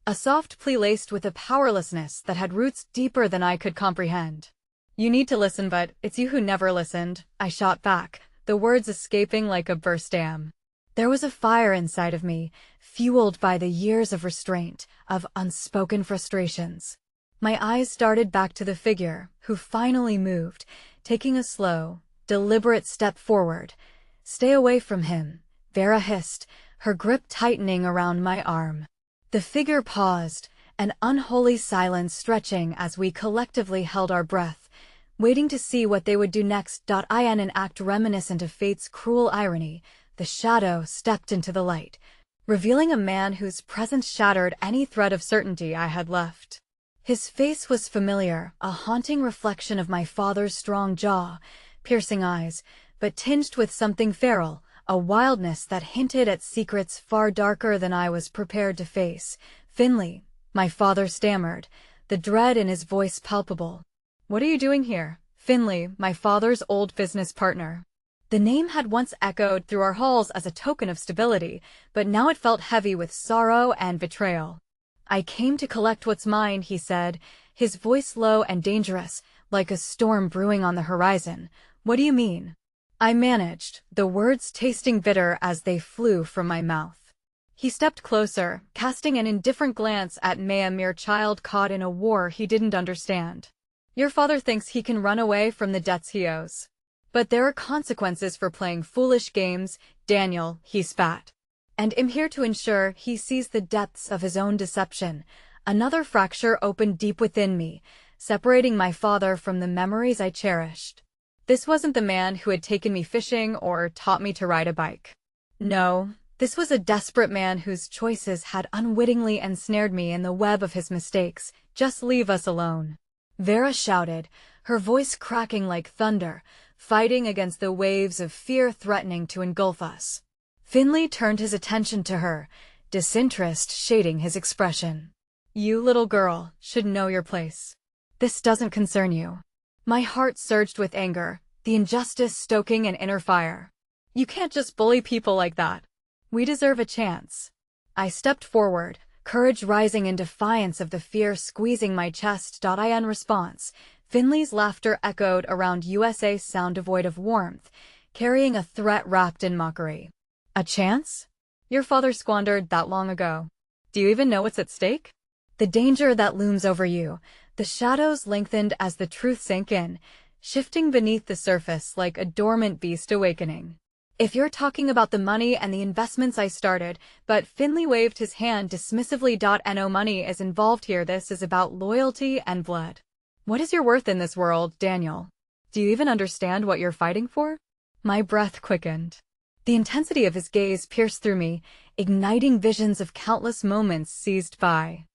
a soft plea laced with a powerlessness that had roots deeper than I could comprehend. You need to listen, but it's you who never listened, I shot back, the words escaping like a burst dam. There was a fire inside of me, fueled by the years of restraint, of unspoken frustrations. My eyes darted back to the figure, who finally moved, taking a slow, deliberate step forward. Stay away from him, Vera hissed, her grip tightening around my arm. The figure paused, an unholy silence stretching as we collectively held our breath, waiting to see what they would do next. In an act reminiscent of fate's cruel irony, the shadow stepped into the light, revealing a man whose presence shattered any thread of certainty I had left. His face was familiar, a haunting reflection of my father's strong jaw, piercing eyes, but tinged with something feral, a wildness that hinted at secrets far darker than I was prepared to face. Finley, my father stammered, the dread in his voice palpable. What are you doing here? Finley, my father's old business partner. The name had once echoed through our halls as a token of stability, but now it felt heavy with sorrow and betrayal. I came to collect what's mine, he said, his voice low and dangerous, like a storm brewing on the horizon. What do you mean? I managed, the words tasting bitter as they flew from my mouth. He stepped closer, casting an indifferent glance at me, a mere child caught in a war he didn't understand. Your father thinks he can run away from the debts he owes. But there are consequences for playing foolish games, Daniel, he spat. And I'm here to ensure he sees the depths of his own deception. Another fracture opened deep within me, separating my father from the memories I cherished. This wasn't the man who had taken me fishing or taught me to ride a bike. No, this was a desperate man whose choices had unwittingly ensnared me in the web of his mistakes. Just leave us alone. Vera shouted, her voice cracking like thunder, fighting against the waves of fear threatening to engulf us. Finley turned his attention to her, disinterest shading his expression. You little girl should know your place. This doesn't concern you. My heart surged with anger, the injustice stoking an inner fire. You can't just bully people like that. We deserve a chance. I stepped forward, courage rising in defiance of the fear squeezing my chest. In response, Finley's laughter echoed around us, a sound devoid of warmth, carrying a threat wrapped in mockery. A chance? Your father squandered that long ago. Do you even know what's at stake? The danger that looms over you. The shadows lengthened as the truth sank in, shifting beneath the surface like a dormant beast awakening. If you're talking about the money and the investments I started, but Finley waved his hand dismissively. No money is involved here. This is about loyalty and blood. What is your worth in this world, Daniel? Do you even understand what you're fighting for? My breath quickened. The intensity of his gaze pierced through me, igniting visions of countless moments seized by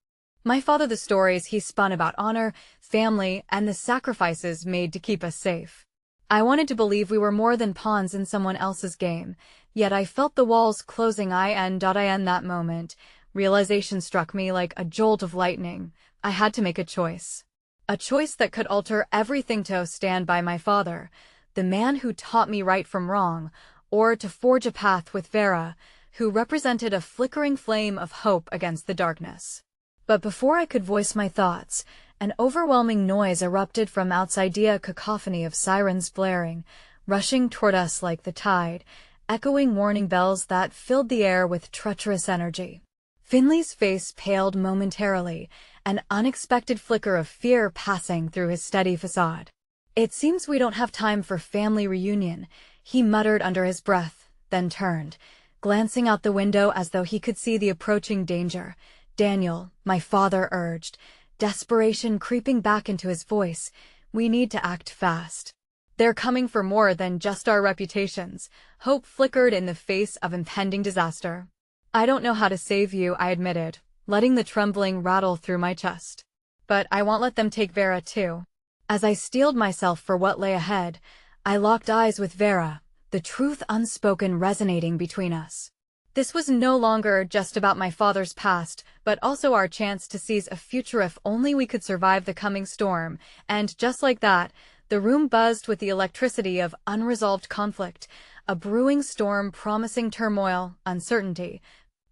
my father, the stories he spun about honor, family, and the sacrifices made to keep us safe. I wanted to believe we were more than pawns in someone else's game, yet I felt the walls closing in that moment. Realization struck me like a jolt of lightning. I had to make a choice. A choice that could alter everything: to stand by my father, the man who taught me right from wrong, or to forge a path with Vera, who represented a flickering flame of hope against the darkness. But before I could voice my thoughts, an overwhelming noise erupted from outside, a cacophony of sirens blaring, rushing toward us like the tide, echoing warning bells that filled the air with treacherous energy. Finley's face paled momentarily, an unexpected flicker of fear passing through his steady facade. It seems we don't have time for family reunion, he muttered under his breath, then turned, glancing out the window as though he could see the approaching danger. Daniel, my father urged, desperation creeping back into his voice, we need to act fast. They're coming for more than just our reputations. Hope flickered in the face of impending disaster. I don't know how to save you, I admitted, letting the trembling rattle through my chest. But I won't let them take Vera too. As I steeled myself for what lay ahead, I locked eyes with Vera, the truth unspoken resonating between us. This was no longer just about my father's past, but also our chance to seize a future if only we could survive the coming storm. And just like that, the room buzzed with the electricity of unresolved conflict, a brewing storm promising turmoil, uncertainty,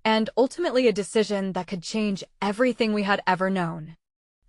and ultimately a decision that could change everything we had ever known.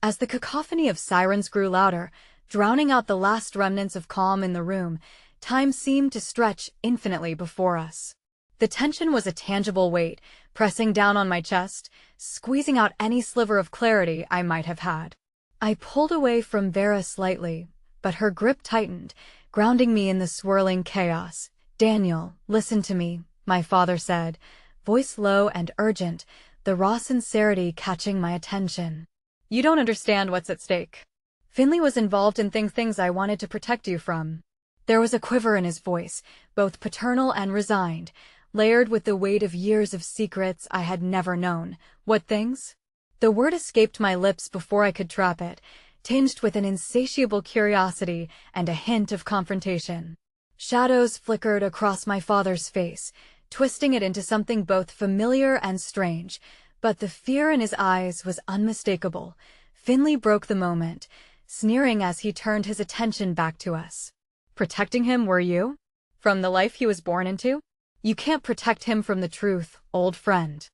As the cacophony of sirens grew louder, drowning out the last remnants of calm in the room, time seemed to stretch infinitely before us. The tension was a tangible weight, pressing down on my chest, squeezing out any sliver of clarity I might have had. I pulled away from Vera slightly, but her grip tightened, grounding me in the swirling chaos. Daniel, listen to me, my father said, voice low and urgent, the raw sincerity catching my attention. You don't understand what's at stake. Finley was involved in things I wanted to protect you from. There was a quiver in his voice, both paternal and resigned, layered with the weight of years of secrets I had never known. What things? The word escaped my lips before I could trap it, tinged with an insatiable curiosity and a hint of confrontation. Shadows flickered across my father's face, twisting it into something both familiar and strange, but the fear in his eyes was unmistakable. Finley broke the moment, sneering as he turned his attention back to us. Protecting him, were you? From the life he was born into? You can't protect him from the truth, old friend.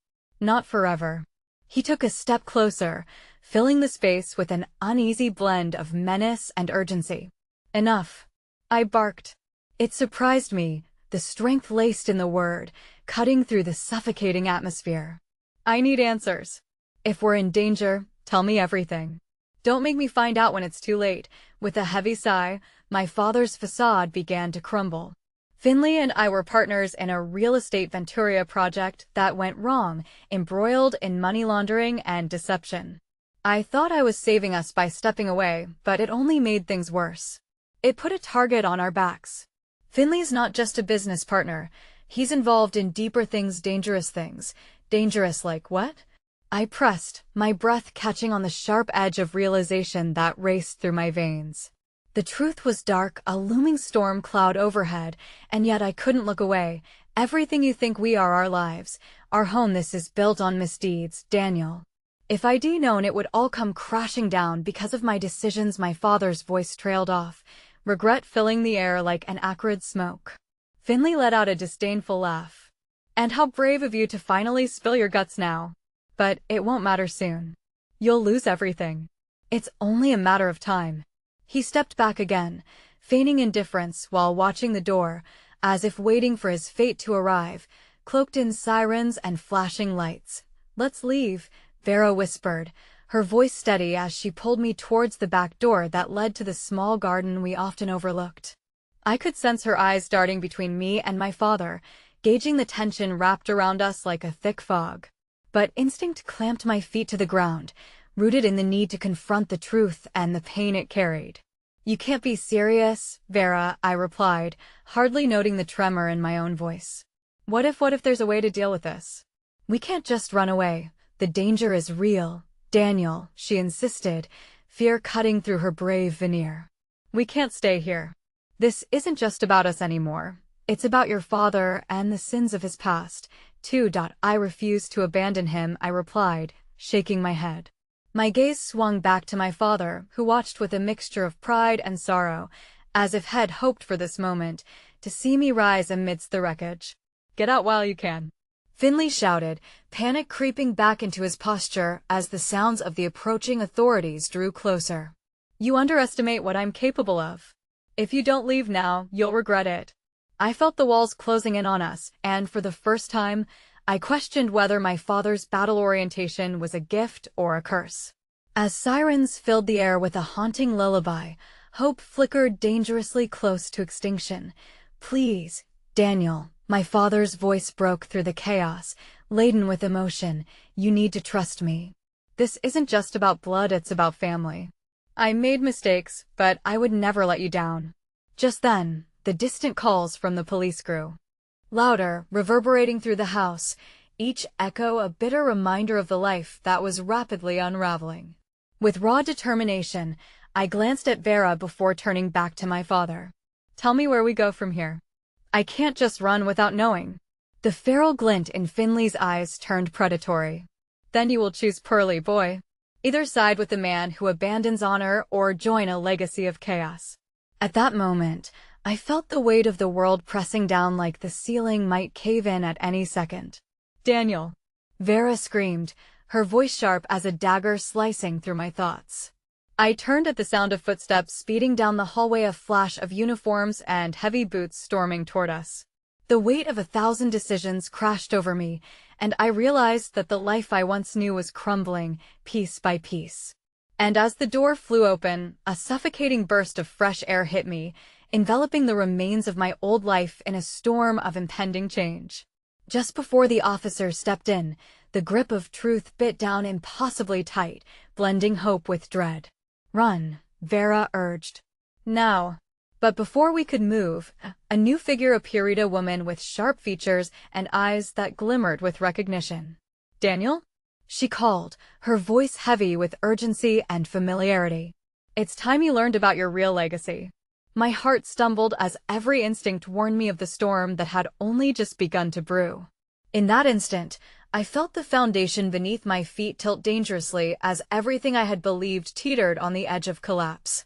Not forever. He took a step closer, filling the space with an uneasy blend of menace and urgency. Enough. I barked. It surprised me, the strength laced in the word, cutting through the suffocating atmosphere. I need answers. If we're in danger, tell me everything. Don't make me find out when it's too late. With a heavy sigh, my father's facade began to crumble. Finley and I were partners in a real estate Venturia project that went wrong, embroiled in money laundering and deception. I thought I was saving us by stepping away, but it only made things worse. It put a target on our backs. Finley's not just a business partner. He's involved in deeper things, dangerous things. Dangerous like what? I pressed, my breath catching on the sharp edge of realization that raced through my veins. The truth was dark, a looming storm cloud overhead, and yet I couldn't look away. Everything you think we are, our lives, our home, this is built on misdeeds, Daniel. If I'd known it would all come crashing down because of my decisions, my father's voice trailed off, regret filling the air like an acrid smoke. Finley let out a disdainful laugh. And how brave of you to finally spill your guts now. But it won't matter soon. You'll lose everything. It's only a matter of time. He stepped back again, feigning indifference while watching the door, as if waiting for his fate to arrive, cloaked in sirens and flashing lights. Let's leave, Vera whispered, her voice steady as she pulled me towards the back door that led to the small garden we often overlooked. I could sense her eyes darting between me and my father, gauging the tension wrapped around us like a thick fog. But instinct clamped my feet to the ground, rooted in the need to confront the truth and the pain it carried. You can't be serious, Vera, I replied, hardly noting the tremor in my own voice. What if there's a way to deal with this? We can't just run away. The danger is real, Daniel, she insisted, fear cutting through her brave veneer. We can't stay here. This isn't just about us anymore. It's about your father and the sins of his past, too. I refuse to abandon him, I replied, shaking my head. My gaze swung back to my father, who watched with a mixture of pride and sorrow, as if had hoped for this moment, to see me rise amidst the wreckage. Get out while you can. Finley shouted, panic creeping back into his posture as the sounds of the approaching authorities drew closer. You underestimate what I'm capable of. If you don't leave now, you'll regret it. I felt the walls closing in on us, and for the first time, I questioned whether my father's battle orientation was a gift or a curse. As sirens filled the air with a haunting lullaby, hope flickered dangerously close to extinction. Please, Daniel, my father's voice broke through the chaos, laden with emotion, you need to trust me. This isn't just about blood, it's about family. I made mistakes, but I would never let you down. Just then, the distant calls from the police grew. Louder, reverberating through the house, each echo a bitter reminder of the life that was rapidly unraveling. With raw determination, I glanced at Vera before turning back to my father. Tell me where we go from here. I can't just run without knowing. The feral glint in Finley's eyes turned predatory. Then you will choose Pearly, boy. Either side with the man who abandons honor or join a legacy of chaos. At that moment, I felt the weight of the world pressing down like the ceiling might cave in at any second. Daniel! Vera screamed, her voice sharp as a dagger slicing through my thoughts. I turned at the sound of footsteps speeding down the hallway, a flash of uniforms and heavy boots storming toward us. The weight of 1,000 decisions crashed over me, and I realized that the life I once knew was crumbling, piece by piece. And as the door flew open, a suffocating burst of fresh air hit me, enveloping the remains of my old life in a storm of impending change. Just before the officer stepped in, the grip of truth bit down impossibly tight, blending hope with dread. Run, Vera urged. Now. But before we could move, a new figure appeared, a woman with sharp features and eyes that glimmered with recognition. Daniel? She called, her voice heavy with urgency and familiarity. It's time you learned about your real legacy. My heart stumbled as every instinct warned me of the storm that had only just begun to brew. In that instant, I felt the foundation beneath my feet tilt dangerously as everything I had believed teetered on the edge of collapse.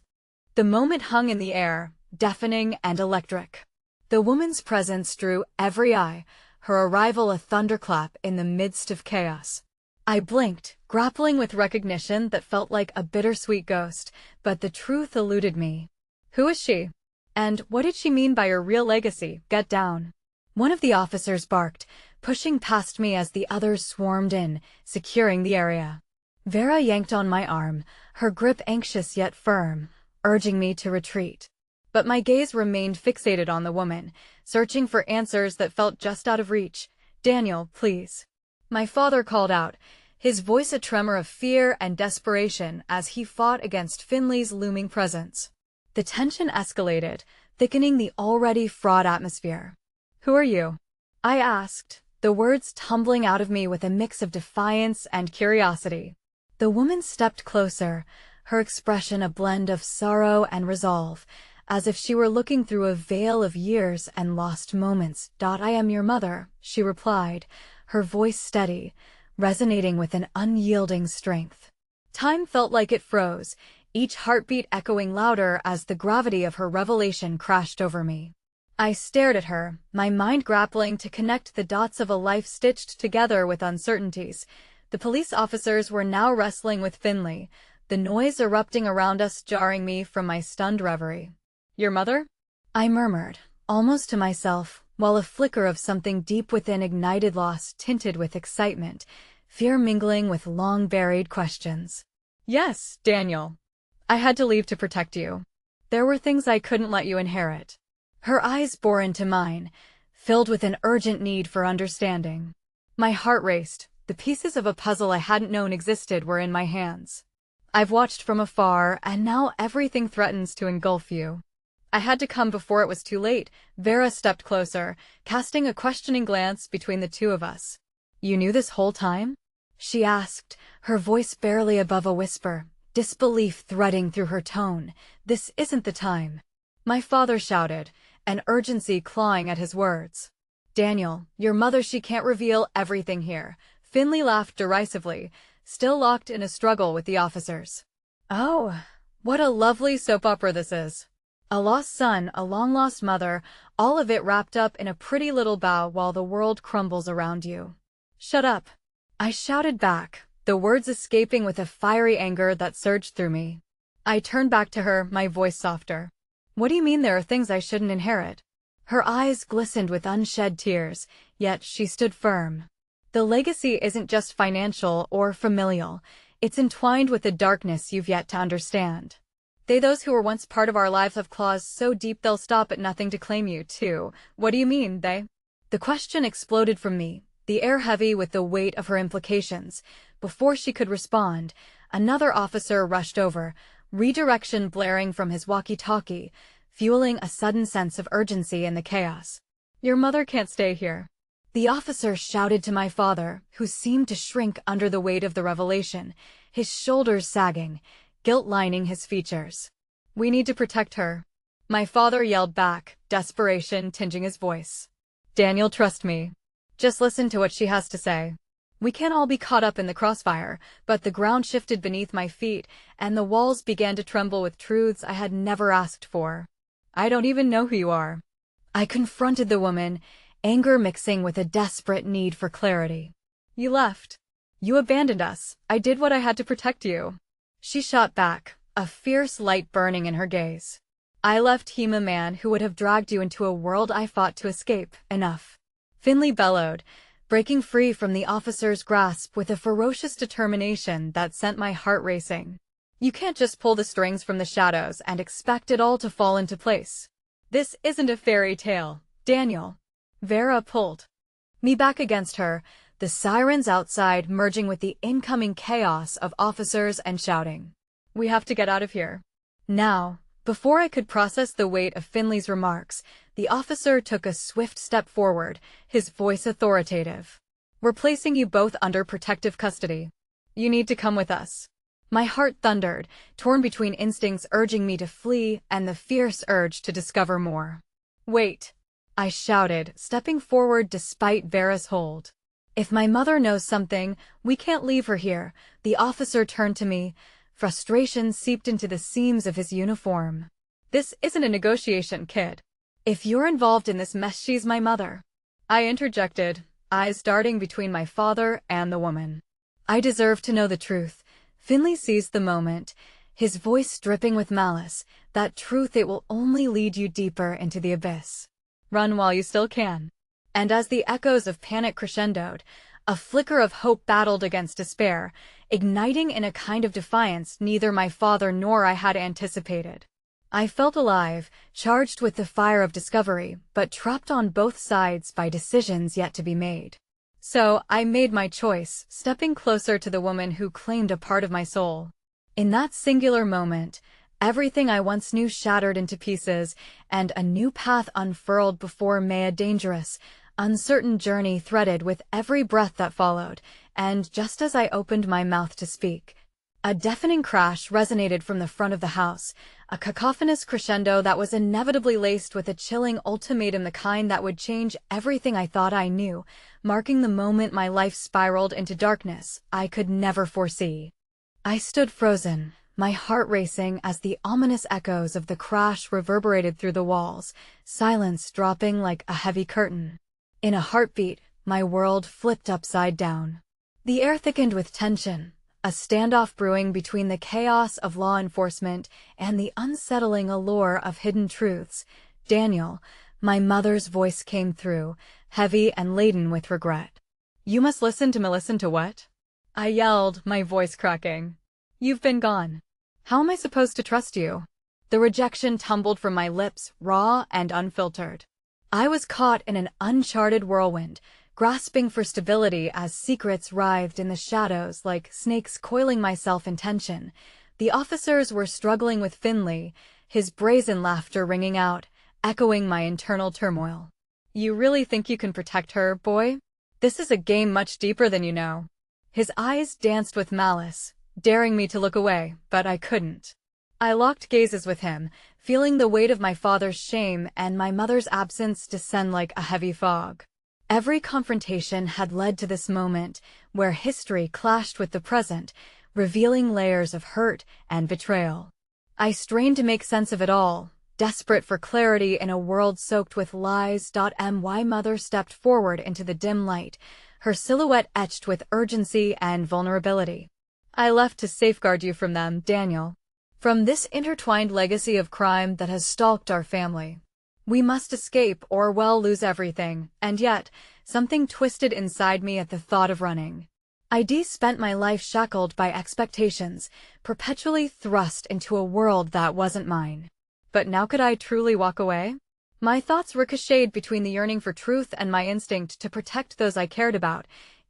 The moment hung in the air, deafening and electric. The woman's presence drew every eye, her arrival a thunderclap in the midst of chaos. I blinked, grappling with recognition that felt like a bittersweet ghost, but the truth eluded me. Who is she? And what did she mean by her real legacy? Get down. One of the officers barked, pushing past me as the others swarmed in, securing the area. Vera yanked on my arm, her grip anxious yet firm, urging me to retreat. But my gaze remained fixated on the woman, searching for answers that felt just out of reach. Daniel, please. My father called out, his voice a tremor of fear and desperation as he fought against Finley's looming presence. The tension escalated, thickening the already fraught atmosphere. Who are you? I asked, the words tumbling out of me with a mix of defiance and curiosity. The woman stepped closer, her expression a blend of sorrow and resolve, as if she were looking through a veil of years and lost moments. I am your mother, she replied, her voice steady, resonating with an unyielding strength. Time felt like it froze, each heartbeat echoing louder as the gravity of her revelation crashed over me. I stared at her, my mind grappling to connect the dots of a life stitched together with uncertainties. The police officers were now wrestling with Finley, the noise erupting around us jarring me from my stunned reverie. Your mother? I murmured, almost to myself, while a flicker of something deep within ignited loss tinted with excitement, fear mingling with long-buried questions. Yes, Daniel. I had to leave to protect you. There were things I couldn't let you inherit. Her eyes bore into mine, filled with an urgent need for understanding. My heart raced. The pieces of a puzzle I hadn't known existed were in my hands. I've watched from afar, and now everything threatens to engulf you. I had to come before it was too late. Vera stepped closer, casting a questioning glance between the two of us. You knew this whole time? She asked, her voice barely above a whisper, disbelief threading through her tone. This isn't the time. My father shouted, an urgency clawing at his words. Daniel, your mother, she can't reveal everything here. Finley laughed derisively, still locked in a struggle with the officers. Oh, what a lovely soap opera this is. A lost son, a long-lost mother, all of it wrapped up in a pretty little bow while the world crumbles around you. Shut up. I shouted back, the words escaping with a fiery anger that surged through me. I turned back to her, my voice softer. What do you mean there are things I shouldn't inherit? Her eyes glistened with unshed tears, yet she stood firm. The legacy isn't just financial or familial, it's entwined with the darkness you've yet to understand. Those who were once part of our lives have claws so deep they'll stop at nothing to claim you, too. What do you mean, they? The question exploded from me, the air heavy with the weight of her implications. Before she could respond, another officer rushed over, redirection blaring from his walkie-talkie, fueling a sudden sense of urgency in the chaos. Your mother can't stay here. The officer shouted to my father, who seemed to shrink under the weight of the revelation, his shoulders sagging, guilt lining his features. We need to protect her. My father yelled back, desperation tinging his voice. Daniel, trust me. Just listen to what she has to say. We can't all be caught up in the crossfire, but the ground shifted beneath my feet, and the walls began to tremble with truths I had never asked for. I don't even know who you are. I confronted the woman, anger mixing with a desperate need for clarity. You left. You abandoned us. I did what I had to protect you. She shot back, a fierce light burning in her gaze. I left him a man who would have dragged you into a world I fought to escape. Enough. Finley bellowed, breaking free from the officer's grasp with a ferocious determination that sent my heart racing. You can't just pull the strings from the shadows and expect it all to fall into place. This isn't a fairy tale, Daniel. Vera pulled me back against her, the sirens outside merging with the incoming chaos of officers and shouting. We have to get out of here. Now, before I could process the weight of Finley's remarks, the officer took a swift step forward, his voice authoritative. We're placing you both under protective custody. You need to come with us. My heart thundered, torn between instincts urging me to flee and the fierce urge to discover more. Wait, I shouted, stepping forward despite Vera's hold. If my mother knows something, we can't leave her here. The officer turned to me. Frustration seeped into the seams of his uniform. This isn't a negotiation, kid. If you're involved in this mess, she's my mother. I interjected, eyes darting between my father and the woman. I deserve to know the truth. Finley seized the moment, his voice dripping with malice. That truth, it will only lead you deeper into the abyss. Run while you still can. And as the echoes of panic crescendoed, a flicker of hope battled against despair, igniting in a kind of defiance neither my father nor I had anticipated. I felt alive, charged with the fire of discovery, but trapped on both sides by decisions yet to be made. So I made my choice, stepping closer to the woman who claimed a part of my soul. In that singular moment, everything I once knew shattered into pieces, and a new path unfurled before me, a dangerous, uncertain journey threaded with every breath that followed, and just as I opened my mouth to speak, a deafening crash resonated from the front of the house, a cacophonous crescendo that was inevitably laced with a chilling ultimatum, the kind that would change everything I thought I knew, marking the moment my life spiraled into darkness I could never foresee. I stood frozen, my heart racing as the ominous echoes of the crash reverberated through the walls, silence dropping like a heavy curtain. In a heartbeat, my world flipped upside down. The air thickened with tension, a standoff brewing between the chaos of law enforcement and the unsettling allure of hidden truths. Daniel, my mother's voice came through, heavy and laden with regret. You must listen to me. Listen to what? I yelled, my voice cracking. You've been gone. How am I supposed to trust you? The rejection tumbled from my lips, raw and unfiltered. I was caught in an uncharted whirlwind, grasping for stability as secrets writhed in the shadows like snakes coiling my self-intention. The officers were struggling with Finley, his brazen laughter ringing out, echoing my internal turmoil. You really think you can protect her, boy? This is a game much deeper than you know. His eyes danced with malice, daring me to look away, but I couldn't. I locked gazes with him, feeling the weight of my father's shame and my mother's absence descend like a heavy fog. Every confrontation had led to this moment, where history clashed with the present, revealing layers of hurt and betrayal. I strained to make sense of it all, desperate for clarity in a world soaked with lies. My mother stepped forward into the dim light, her silhouette etched with urgency and vulnerability. I left to safeguard you from them, Daniel. From this intertwined legacy of crime that has stalked our family. We must escape or we'll lose everything, and yet, something twisted inside me at the thought of running. I'd spent my life shackled by expectations, perpetually thrust into a world that wasn't mine. But now could I truly walk away? My thoughts ricocheted between the yearning for truth and my instinct to protect those I cared about,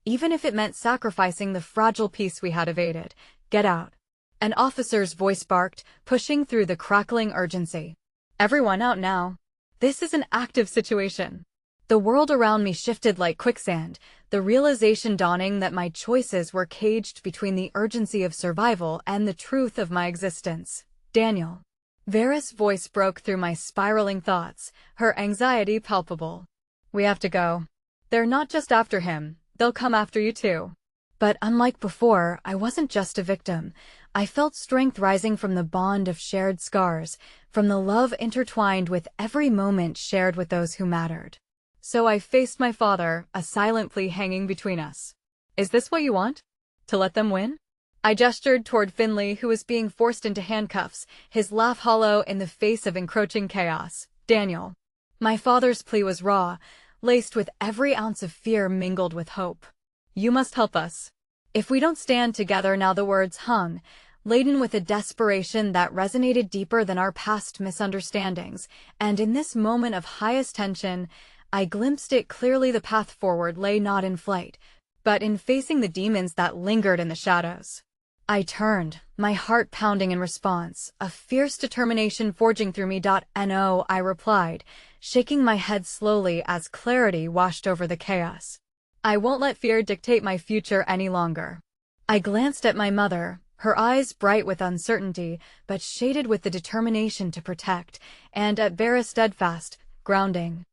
even if it meant sacrificing the fragile peace we had evaded. Get out. An officer's voice barked, pushing through the crackling urgency. Everyone out now. This is an active situation. The world around me shifted like quicksand, the realization dawning that my choices were caged between the urgency of survival and the truth of my existence. Daniel. Vera's voice broke through my spiraling thoughts, her anxiety palpable. We have to go. They're not just after him, they'll come after you too. But unlike before, I wasn't just a victim. I felt strength rising from the bond of shared scars, from the love intertwined with every moment shared with those who mattered. So I faced my father, a silent plea hanging between us. Is this what you want? To let them win? I gestured toward Finley, who was being forced into handcuffs, his laugh hollow in the face of encroaching chaos. Daniel. My father's plea was raw, laced with every ounce of fear mingled with hope. You must help us. If we don't stand together now, the words hung, laden with a desperation that resonated deeper than our past misunderstandings, and in this moment of highest tension, I glimpsed it clearly. The path forward lay not in flight, but in facing the demons that lingered in the shadows. I turned, my heart pounding in response, a fierce determination forging through me. No, I replied, shaking my head slowly as clarity washed over the chaos. I won't let fear dictate my future any longer. I glanced at my mother, her eyes bright with uncertainty, but shaded with the determination to protect, and at Vera steadfast, grounding.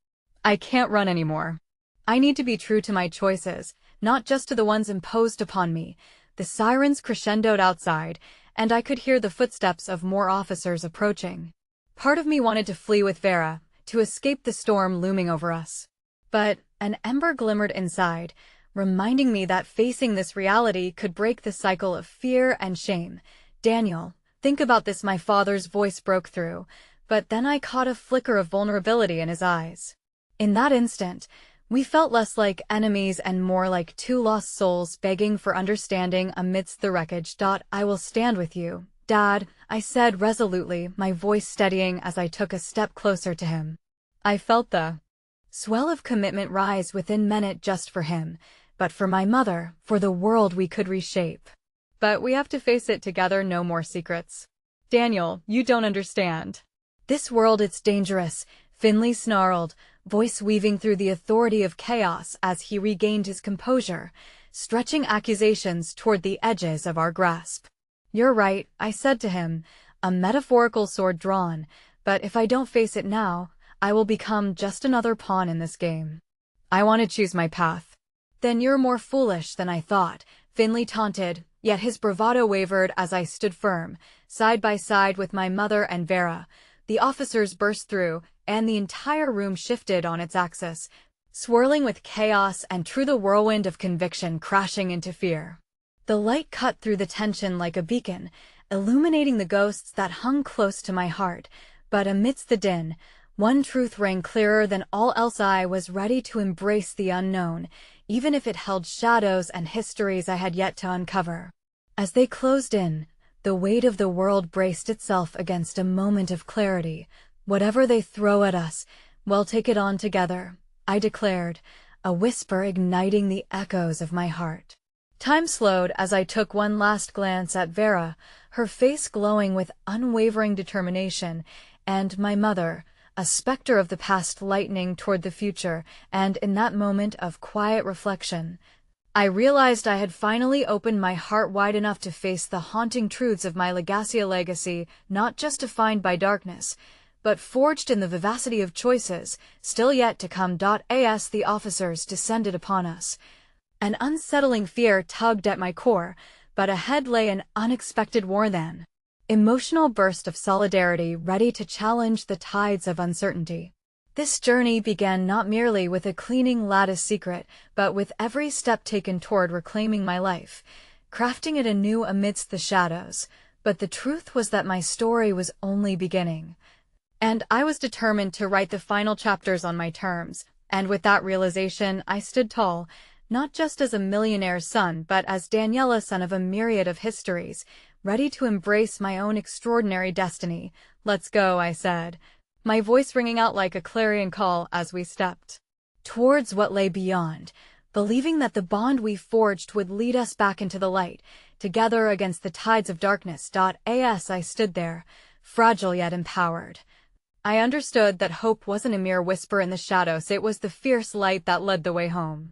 I can't run anymore. I need to be true to my choices, not just to the ones imposed upon me. The sirens crescendoed outside, and I could hear the footsteps of more officers approaching. Part of me wanted to flee with Vera, to escape the storm looming over us. But an ember glimmered inside, reminding me that facing this reality could break the cycle of fear and shame. "Daniel, think about this," my father's voice broke through, but then I caught a flicker of vulnerability in his eyes. In that instant, we felt less like enemies and more like two lost souls begging for understanding amidst the wreckage. "I will stand with you, Dad," I said resolutely, my voice steadying as I took a step closer to him. I felt the swell of commitment rise within me, just for him, but for my mother, for the world we could reshape. "But we have to face it together, no more secrets." "Daniel, you don't understand. This world, it's dangerous," Finley snarled, voice weaving through the authority of chaos as he regained his composure, stretching accusations toward the edges of our grasp. "You're right," I said to him, a metaphorical sword drawn, "but if I don't face it now, I will become just another pawn in this game. I want to choose my path." "Then you're more foolish than I thought," Finley taunted, yet his bravado wavered as I stood firm, side by side with my mother and Vera. The officers burst through, and the entire room shifted on its axis, swirling with chaos and through the whirlwind of conviction crashing into fear. The light cut through the tension like a beacon, illuminating the ghosts that hung close to my heart, but amidst the din, one truth rang clearer than all else: I was ready to embrace the unknown, even if it held shadows and histories I had yet to uncover. As they closed in, the weight of the world braced itself against a moment of clarity. "Whatever they throw at us, we'll take it on together," I declared, a whisper igniting the echoes of my heart. Time slowed as I took one last glance at Vera, her face glowing with unwavering determination, and my mother, a specter of the past lightening toward the future, and in that moment of quiet reflection, I realized I had finally opened my heart wide enough to face the haunting truths of my legacy, not just defined by darkness, but forged in the vivacity of choices still yet to come. As the officers descended upon us, an unsettling fear tugged at my core, but ahead lay an unexpected war then. Emotional burst of solidarity ready to challenge the tides of uncertainty. This journey began not merely with a cleaning lattice secret, but with every step taken toward reclaiming my life, crafting it anew amidst the shadows. But the truth was that my story was only beginning, and I was determined to write the final chapters on my terms. And with that realization, I stood tall, not just as a millionaire's son, but as Daniela, son of a myriad of histories, ready to embrace my own extraordinary destiny. "Let's go," I said, my voice ringing out like a clarion call as we stepped towards what lay beyond, believing that the bond we forged would lead us back into the light, together against the tides of darkness. As I stood there, fragile yet empowered, I understood that hope wasn't a mere whisper in the shadows, it was the fierce light that led the way home.